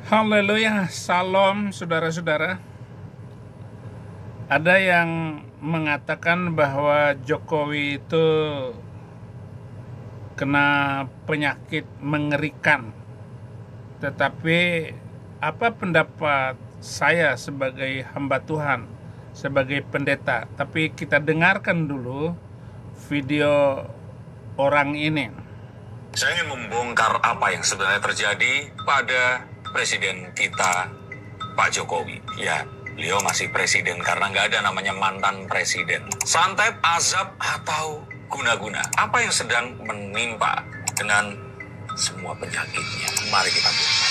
Haleluya, salam saudara-saudara. Ada yang mengatakan bahwa Jokowi itu kena penyakit mengerikan. Tetapi apa pendapat saya sebagai hamba Tuhan, sebagai pendeta? Tapi kita dengarkan dulu video orang ini. Saya ingin membongkar apa yang sebenarnya terjadi pada presiden kita, Pak Jokowi. Ya, beliau masih presiden karena nggak ada namanya mantan presiden. Santet, azab, atau guna-guna. Apa yang sedang menimpa dengan semua penyakitnya? Mari kita bongkar.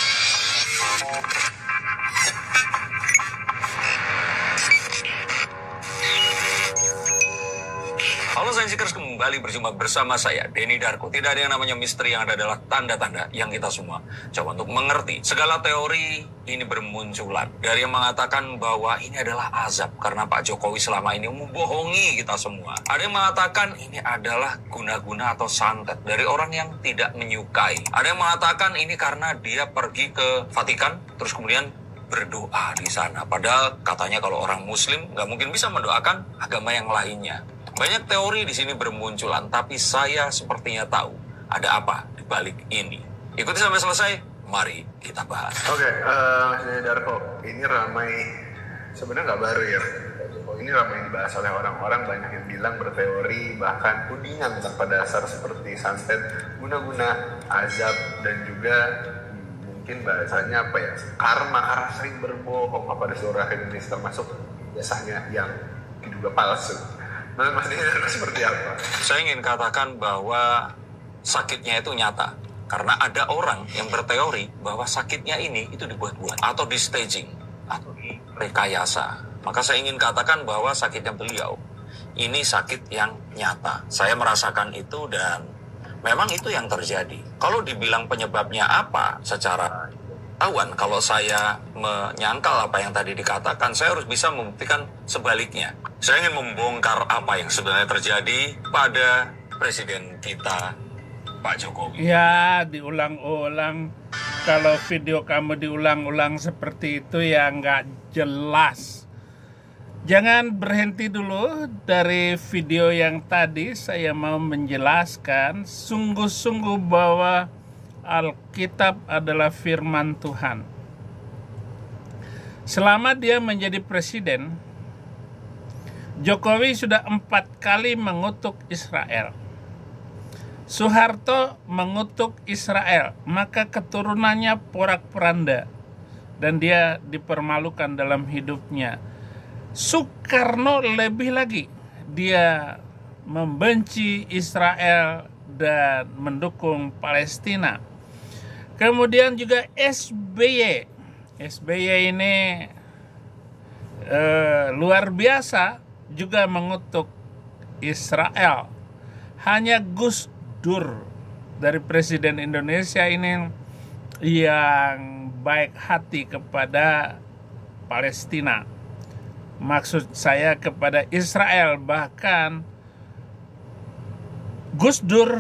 Halo Sainsikers, kembali berjumpa bersama saya, Denny Darko. Tidak ada yang namanya misteri, yang ada adalah tanda-tanda yang kita semua coba untuk mengerti. Segala teori ini bermunculan dari yang mengatakan bahwa ini adalah azab karena Pak Jokowi selama ini membohongi kita semua. Ada yang mengatakan ini adalah guna-guna atau santet dari orang yang tidak menyukai. Ada yang mengatakan ini karena dia pergi ke Vatikan, terus kemudian berdoa di sana. Padahal katanya kalau orang Muslim nggak mungkin bisa mendoakan agama yang lainnya. Banyak teori di sini bermunculan, tapi saya sepertinya tahu ada apa di balik ini. Ikuti sampai selesai, mari kita bahas. Oke, Mas Darko, ini ramai, sebenarnya nggak baru ya. Ini ramai dibahas oleh orang-orang, banyak yang bilang berteori, bahkan tudingan tanpa dasar seperti santet, guna-guna, azab, dan juga mungkin bahasanya apa ya, karma sering berbohong kepada seluruh rakyat Indonesia, termasuk biasanya yang diduga palsu. Nah, Mas Darko seperti apa? Saya ingin katakan bahwa sakitnya itu nyata. Karena ada orang yang berteori bahwa sakitnya ini itu dibuat-buat, atau di staging, atau di rekayasa. Maka saya ingin katakan bahwa sakitnya beliau ini sakit yang nyata. Saya merasakan itu dan memang itu yang terjadi. Kalau dibilang penyebabnya apa secara pengetahuan, kalau saya menyangkal apa yang tadi dikatakan, saya harus bisa membuktikan sebaliknya. Saya ingin membongkar apa yang sebenarnya terjadi pada presiden kita, Pak Jokowi. Ya, diulang-ulang. Kalau video kamu diulang-ulang seperti itu ya nggak jelas. Jangan berhenti dulu dari video yang tadi. Saya mau menjelaskan sungguh-sungguh bahwa Alkitab adalah firman Tuhan. Selama dia menjadi presiden, Jokowi sudah 4 kali mengutuk Israel. Soeharto mengutuk Israel, maka keturunannya porak-poranda dan dia dipermalukan dalam hidupnya. Soekarno lebih lagi, dia membenci Israel dan mendukung Palestina. Kemudian juga SBY ini luar biasa, juga mengutuk Israel. Hanya Gus Dur dari presiden Indonesia ini yang baik hati kepada Palestina. Maksud saya kepada Israel. Bahkan Gus Dur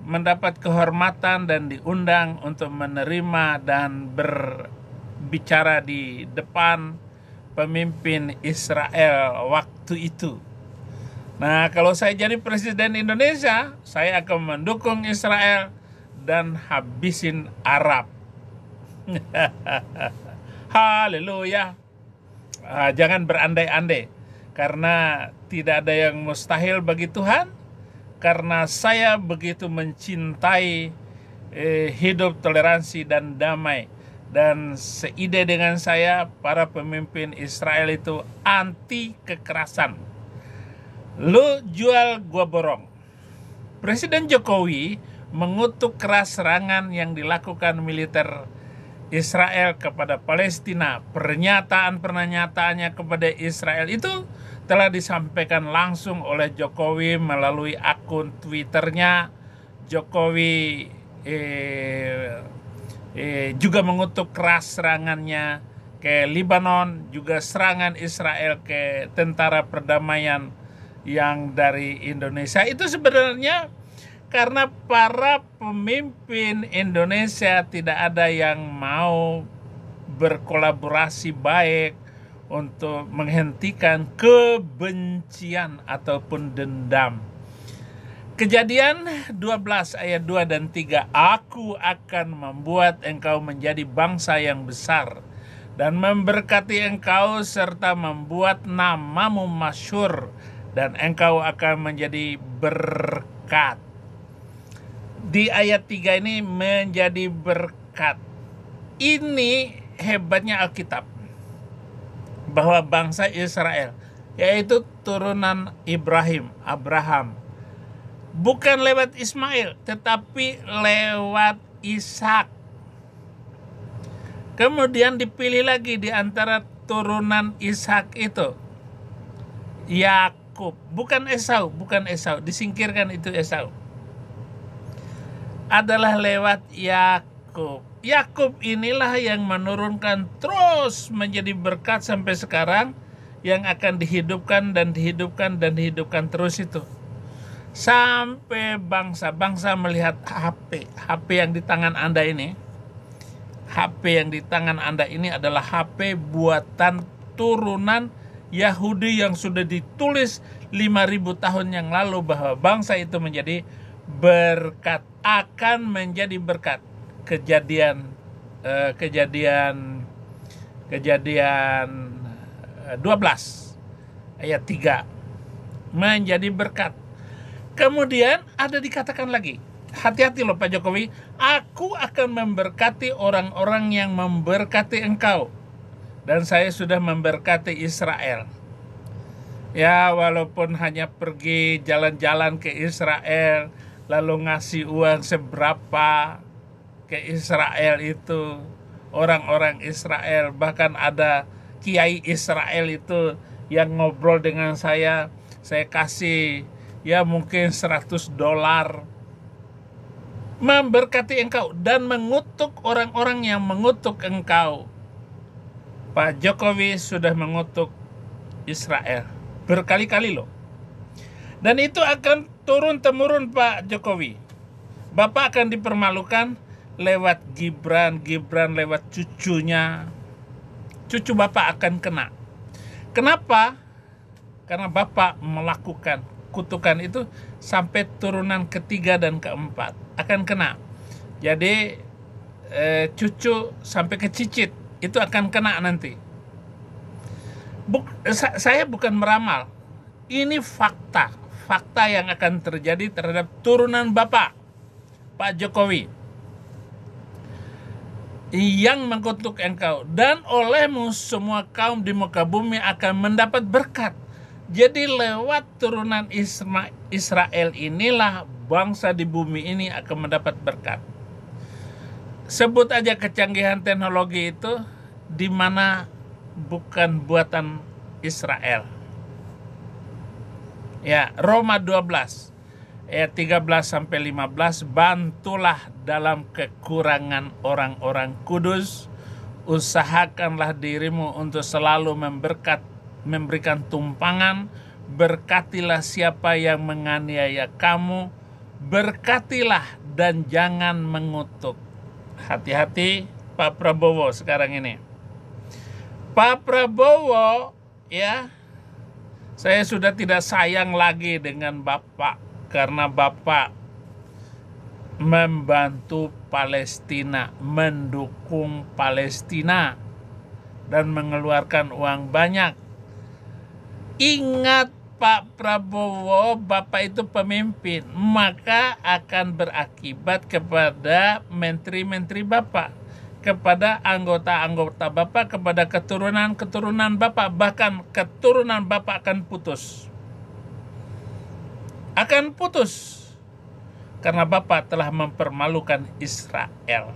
mendapat kehormatan dan diundang untuk menerima dan berbicara di depan pemimpin Israel waktu itu. Nah, kalau saya jadi presiden Indonesia, saya akan mendukung Israel dan habisin Arab. Haleluya. Jangan berandai-andai, karena tidak ada yang mustahil bagi Tuhan. Karena saya begitu mencintai hidup toleransi dan damai. Dan seide dengan saya, para pemimpin Israel itu anti kekerasan. Lu jual, gua borong. Presiden Jokowi mengutuk keras serangan yang dilakukan militer Israel kepada Palestina. Pernyataan-pernyataannya kepada Israel itu telah disampaikan langsung oleh Jokowi melalui akun Twitternya. Jokowi juga mengutuk keras serangannya ke Lebanon, juga serangan Israel ke tentara perdamaian yang dari Indonesia. Itu sebenarnya karena para pemimpin Indonesia tidak ada yang mau berkolaborasi baik untuk menghentikan kebencian ataupun dendam. Kejadian 12 ayat 2 dan 3. Aku akan membuat engkau menjadi bangsa yang besar dan memberkati engkau serta membuat namamu masyhur dan engkau akan menjadi berkat. Di ayat 3 ini menjadi berkat. Ini hebatnya Alkitab, bahwa bangsa Israel, yaitu turunan Abraham, bukan lewat Ismail, tetapi lewat Ishak. Kemudian dipilih lagi di antara turunan Ishak itu Yakub, bukan Esau, disingkirkan itu Esau. Adalah lewat Yakub. Yakub inilah yang menurunkan terus menjadi berkat sampai sekarang, yang akan dihidupkan dan dihidupkan dan dihidupkan terus itu. Sampai bangsa-bangsa melihat HP yang di tangan Anda ini. HP yang di tangan Anda ini adalah HP buatan turunan Yahudi yang sudah ditulis 5.000 tahun yang lalu bahwa bangsa itu menjadi berkat, akan menjadi berkat. Kejadian 12 ayat 3 menjadi berkat. Kemudian ada dikatakan lagi, hati-hati loh Pak Jokowi, aku akan memberkati orang-orang yang memberkati engkau, dan saya sudah memberkati Israel. Ya, walaupun hanya pergi jalan-jalan ke Israel, lalu ngasih uang seberapa ke Israel itu, orang-orang Israel, bahkan ada kiai Israel itu yang ngobrol dengan saya kasih ya mungkin $100 memberkati engkau dan mengutuk orang-orang yang mengutuk engkau. Pak Jokowi sudah mengutuk Israel berkali-kali loh. Dan itu akan turun-temurun Pak Jokowi. Bapak akan dipermalukan lewat Gibran lewat cucunya. Cucu Bapak akan kena. Kenapa? Karena Bapak melakukan kutukan itu sampai turunan ketiga dan keempat akan kena. Jadi cucu sampai ke cicit itu akan kena nanti. Saya bukan meramal. Ini fakta yang akan terjadi terhadap turunan Bapak, Pak Jokowi, yang mengutuk engkau, dan olehmu semua kaum di muka bumi akan mendapat berkat. Jadi lewat turunan Israel inilah bangsa di bumi ini akan mendapat berkat. Sebut aja kecanggihan teknologi itu di mana bukan buatan Israel. Ya, Roma 12 ayat 13-15, bantulah dalam kekurangan orang-orang kudus, usahakanlah dirimu untuk selalu memberikan tumpangan, berkatilah siapa yang menganiaya kamu, berkatilah dan jangan mengutuk. Hati-hati Pak Prabowo sekarang ini. Pak Prabowo, ya, saya sudah tidak sayang lagi dengan Bapak karena Bapak membantu Palestina, mendukung Palestina dan mengeluarkan uang banyak. Ingat Pak Prabowo, Bapak itu pemimpin, maka akan berakibat kepada menteri-menteri Bapak, kepada anggota-anggota Bapak, kepada keturunan-keturunan Bapak, bahkan keturunan Bapak akan putus. Akan putus karena Bapak telah mempermalukan Israel.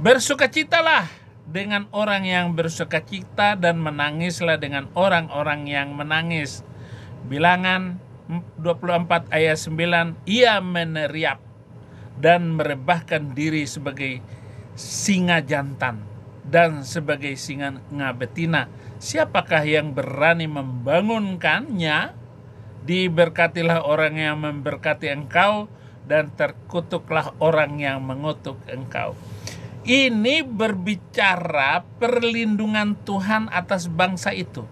Bersukacitalah dengan orang yang bersukacita dan menangislah dengan orang-orang yang menangis. Bilangan 24 ayat 9, ia meneriak dan merebahkan diri sebagai singa jantan dan sebagai singa betina. Siapakah yang berani membangunkannya? Diberkatilah orang yang memberkati engkau, dan terkutuklah orang yang mengutuk engkau. Ini berbicara perlindungan Tuhan atas bangsa itu.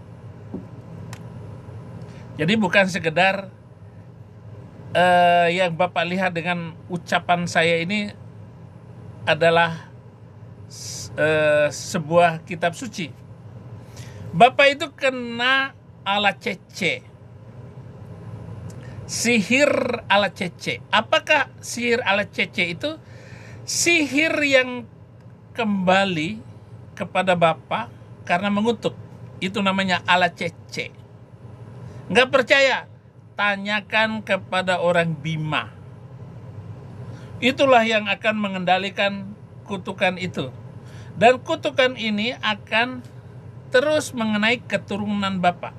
Jadi bukan sekedar yang Bapak lihat dengan ucapan saya ini adalah sebuah kitab suci. Bapak itu kena ala cece. Sihir ala cece. Apakah sihir ala cece itu? Sihir yang kembali kepada Bapak karena mengutuk. Itu namanya ala cece. Nggak percaya? Tanyakan kepada orang Bima. Itulah yang akan mengendalikan kutukan itu. Dan kutukan ini akan terus mengenai keturunan Bapak.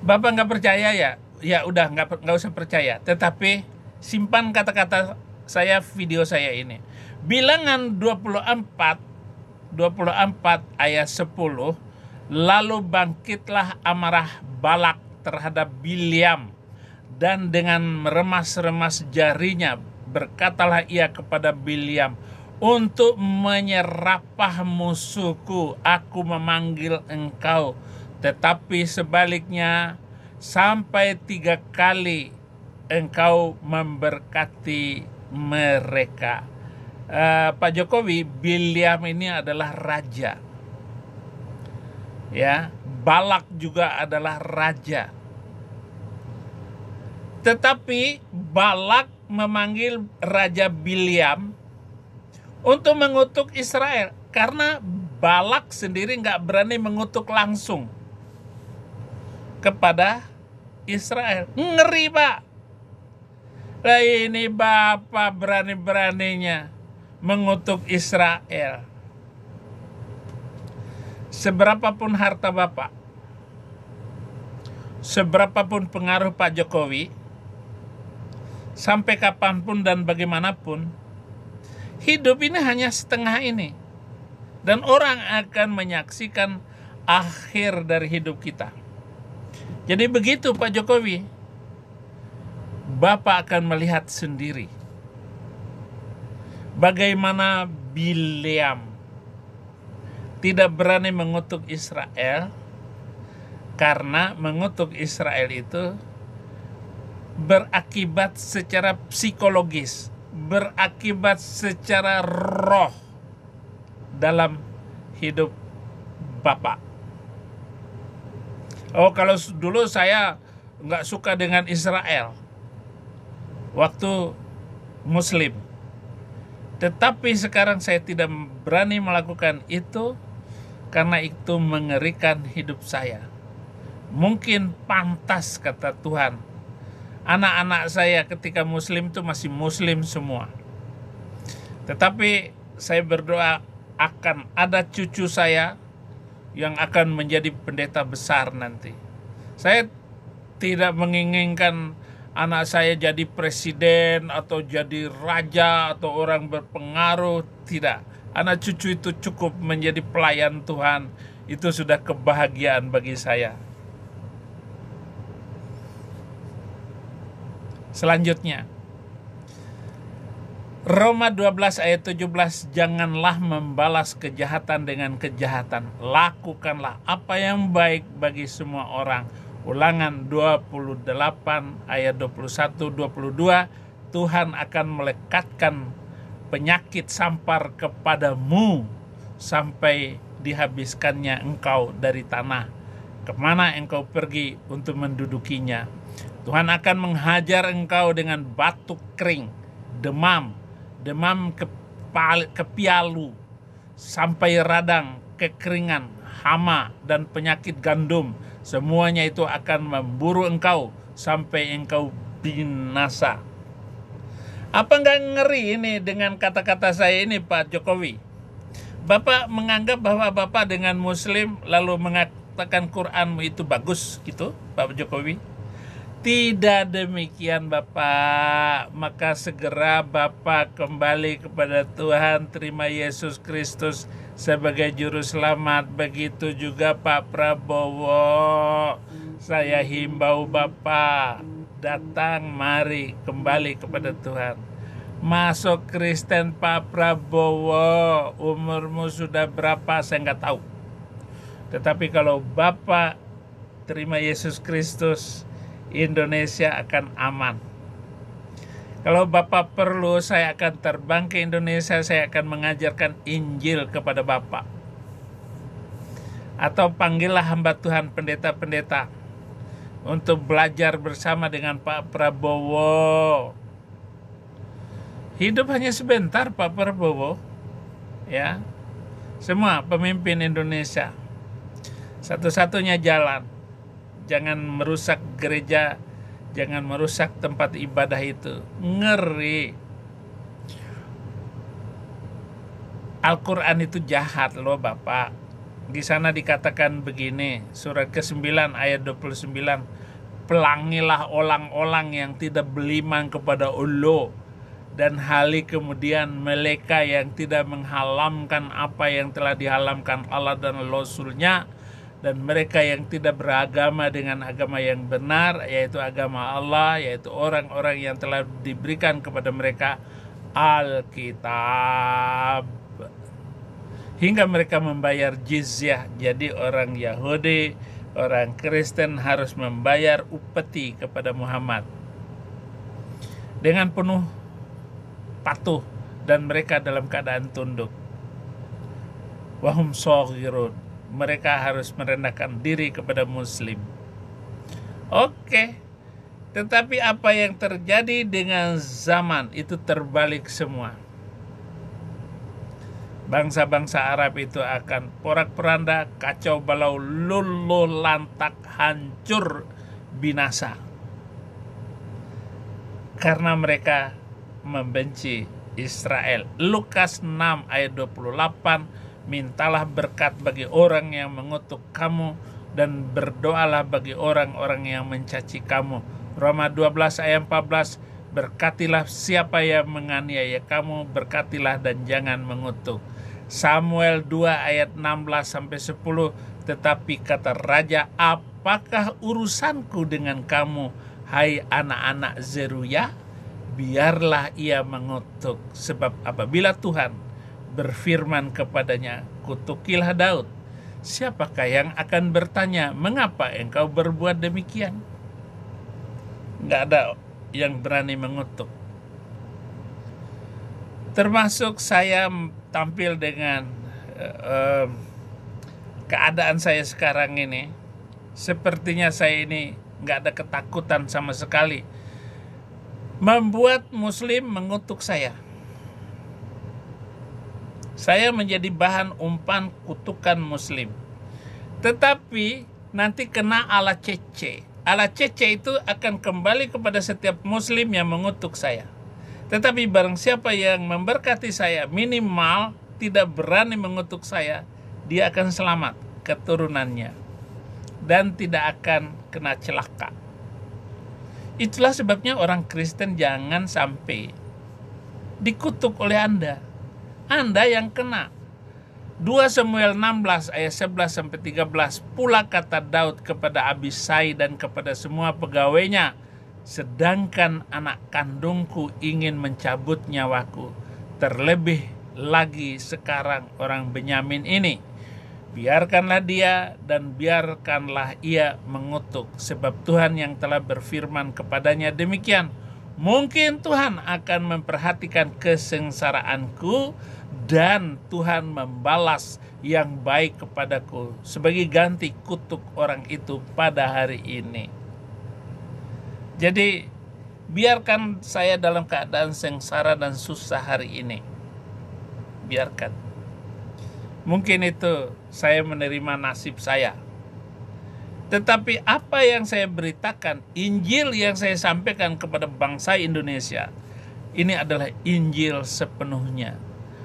Bapak nggak percaya ya? Ya udah nggak usah percaya. Tetapi simpan kata-kata saya, video saya ini. Bilangan 24 ayat 10. Lalu bangkitlah amarah Balak terhadap Bileam, dan dengan meremas-remas jarinya berkatalah ia kepada Bileam, untuk menyerapah musuhku aku memanggil engkau, tetapi sebaliknya sampai 3 kali engkau memberkati mereka. Pak Jokowi, Bileam ini adalah raja. Ya, Balak juga adalah raja. Tetapi Balak memanggil Raja Bileam untuk mengutuk Israel, karena Balak sendiri nggak berani mengutuk langsung kepada Israel. Ngeri, Pak. Nah, ini Bapak berani-beraninya mengutuk Israel. Seberapapun harta Bapak, seberapapun pengaruh Pak Jokowi, sampai kapanpun dan bagaimanapun, hidup ini hanya setengah ini. Dan orang akan menyaksikan akhir dari hidup kita. Jadi begitu Pak Jokowi, Bapak akan melihat sendiri bagaimana Bileam tidak berani mengutuk Israel, karena mengutuk Israel itu berakibat secara psikologis, berakibat secara roh dalam hidup Bapak. Oh, kalau dulu saya nggak suka dengan Israel waktu Muslim, tetapi sekarang saya tidak berani melakukan itu karena itu mengerikan hidup saya. Mungkin pantas, kata Tuhan, anak-anak saya ketika Muslim itu masih Muslim semua. Tetapi saya berdoa akan ada cucu saya yang akan menjadi pendeta besar nanti. Saya tidak menginginkan anak saya jadi presiden atau jadi raja atau orang berpengaruh. Tidak. Anak cucu itu cukup menjadi pelayan Tuhan. Itu sudah kebahagiaan bagi saya. Selanjutnya, Roma 12 ayat 17, janganlah membalas kejahatan dengan kejahatan. Lakukanlah apa yang baik bagi semua orang. Ulangan 28 ayat 21-22, Tuhan akan melekatkan penyakit sampar kepadamu sampai dihabiskannya engkau dari tanah kemana engkau pergi untuk mendudukinya. Tuhan akan menghajar engkau dengan batuk kering, demam kepialu, sampai radang, kekeringan, hama, dan penyakit gandum. Semuanya itu akan memburu engkau sampai engkau binasa. Apa nggak ngeri ini dengan kata-kata saya ini, Pak Jokowi? Bapak menganggap bahwa Bapak dengan Muslim lalu mengatakan Quranmu itu bagus gitu, Pak Jokowi? Tidak demikian, Bapak. Maka segera Bapak kembali kepada Tuhan, terima Yesus Kristus sebagai juru selamat. Begitu juga Pak Prabowo. Saya himbau Bapak, datang, mari kembali kepada Tuhan. Masuk Kristen Pak Prabowo, umurmu sudah berapa saya nggak tahu. Tetapi kalau Bapak terima Yesus Kristus, Indonesia akan aman. Kalau Bapak perlu, saya akan terbang ke Indonesia, saya akan mengajarkan Injil kepada Bapak. Atau panggillah hamba Tuhan, pendeta-pendeta, untuk belajar bersama dengan Pak Prabowo. Hidup hanya sebentar Pak Prabowo, ya. Semua pemimpin Indonesia, satu-satunya jalan, jangan merusak gereja, jangan merusak tempat ibadah itu. Ngeri. Al-Quran itu jahat loh Bapak. Di sana dikatakan begini, surat ke-9 ayat 29, pelangilah orang-orang yang tidak beriman kepada Allah, dan hali kemudian mereka yang tidak menghalalkan apa yang telah dihalalkan Allah dan Rasul-Nya, dan mereka yang tidak beragama dengan agama yang benar, yaitu agama Allah, yaitu orang-orang yang telah diberikan kepada mereka Alkitab, hingga mereka membayar jizyah. Jadi orang Yahudi, orang Kristen harus membayar upeti kepada Muhammad dengan penuh patuh, dan mereka dalam keadaan tunduk. Wahum shaghirun, mereka harus merendahkan diri kepada Muslim. Oke, tetapi apa yang terjadi dengan zaman itu terbalik semua. Bangsa-bangsa Arab itu akan porak-poranda, kacau balau, luluh lantak, hancur, binasa. Karena mereka membenci Israel. Lukas 6 ayat 28, mintalah berkat bagi orang yang mengutuk kamu, dan berdoalah bagi orang-orang yang mencaci kamu. Roma 12 ayat 14, berkatilah siapa yang menganiaya kamu, berkatilah dan jangan mengutuk. Samuel 2 ayat 16-10, tetapi kata raja, apakah urusanku dengan kamu, hai anak-anak Zeruya? Biarlah ia mengutuk, sebab apabila Tuhan berfirman kepadanya, kutukilah Daud, siapakah yang akan bertanya, mengapa engkau berbuat demikian? Nggak ada yang berani mengutuk. Termasuk saya tampil dengan keadaan saya sekarang ini. Sepertinya saya ini nggak ada ketakutan sama sekali. Membuat Muslim mengutuk saya. Saya menjadi bahan umpan kutukan Muslim. Tetapi nanti kena ala cece. Ala cece itu akan kembali kepada setiap Muslim yang mengutuk saya. Tetapi barang siapa yang memberkati saya, minimal tidak berani mengutuk saya, dia akan selamat keturunannya dan tidak akan kena celaka. Itulah sebabnya orang Kristen jangan sampai dikutuk oleh Anda. Anda yang kena. 2 Samuel 16 ayat 11-13, pula kata Daud kepada Abisai dan kepada semua pegawainya, sedangkan anak kandungku ingin mencabut nyawaku, terlebih lagi sekarang orang Benyamin ini. Biarkanlah dia dan biarkanlah ia mengutuk, sebab Tuhan yang telah berfirman kepadanya demikian. Mungkin Tuhan akan memperhatikan kesengsaraanku dan Tuhan membalas yang baik kepadaku sebagai ganti kutuk orang itu pada hari ini. Jadi biarkan saya dalam keadaan sengsara dan susah hari ini. Biarkan. Mungkin itu saya menerima nasib saya. Tetapi apa yang saya beritakan, Injil yang saya sampaikan kepada bangsa Indonesia, ini adalah Injil sepenuhnya.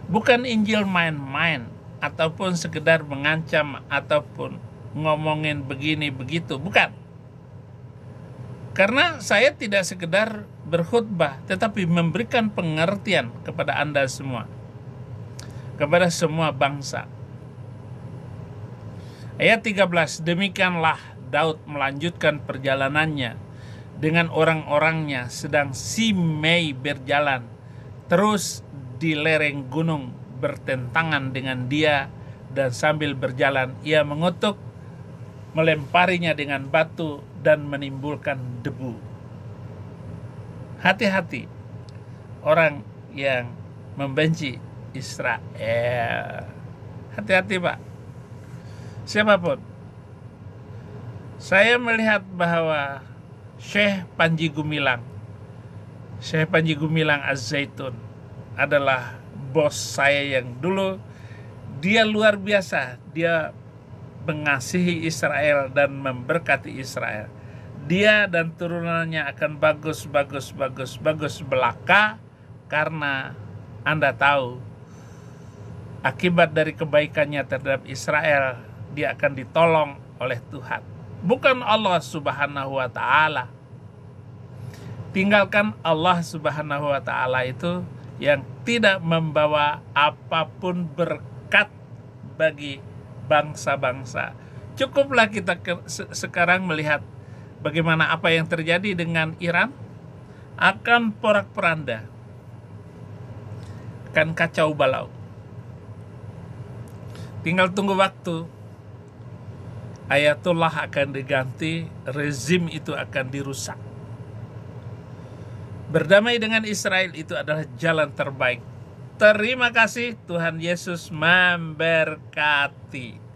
Bukan Injil main-main, ataupun sekedar mengancam, ataupun ngomongin begini begitu, bukan. Karena saya tidak sekedar berkhutbah, tetapi memberikan pengertian kepada Anda semua, kepada semua bangsa. Ayat 13, demikianlah Daud melanjutkan perjalanannya dengan orang-orangnya sedang si Mei berjalan terus di lereng gunung bertentangan dengan dia, dan sambil berjalan ia mengutuk, melemparinya dengan batu dan menimbulkan debu. Hati-hati orang yang membenci Israel. Hati-hati Pak. Siapapun. Saya melihat bahwa Syekh Panji Gumilang Az-Zaitun adalah bos saya yang dulu. Dia luar biasa. Dia mengasihi Israel dan memberkati Israel. Dia dan turunannya akan bagus belaka, karena Anda tahu akibat dari kebaikannya terhadap Israel, dia akan ditolong oleh Tuhan, bukan Allah Subhanahu wa Ta'ala. Tinggalkan Allah Subhanahu wa Ta'ala itu yang tidak membawa apapun berkat bagi bangsa-bangsa. Cukuplah kita sekarang melihat bagaimana apa yang terjadi dengan Iran, akan porak-poranda, akan kacau balau. Tinggal tunggu waktu. Ayatullah akan diganti, rezim itu akan dirusak. Berdamai dengan Israel itu adalah jalan terbaik. Terima kasih, Tuhan Yesus memberkati.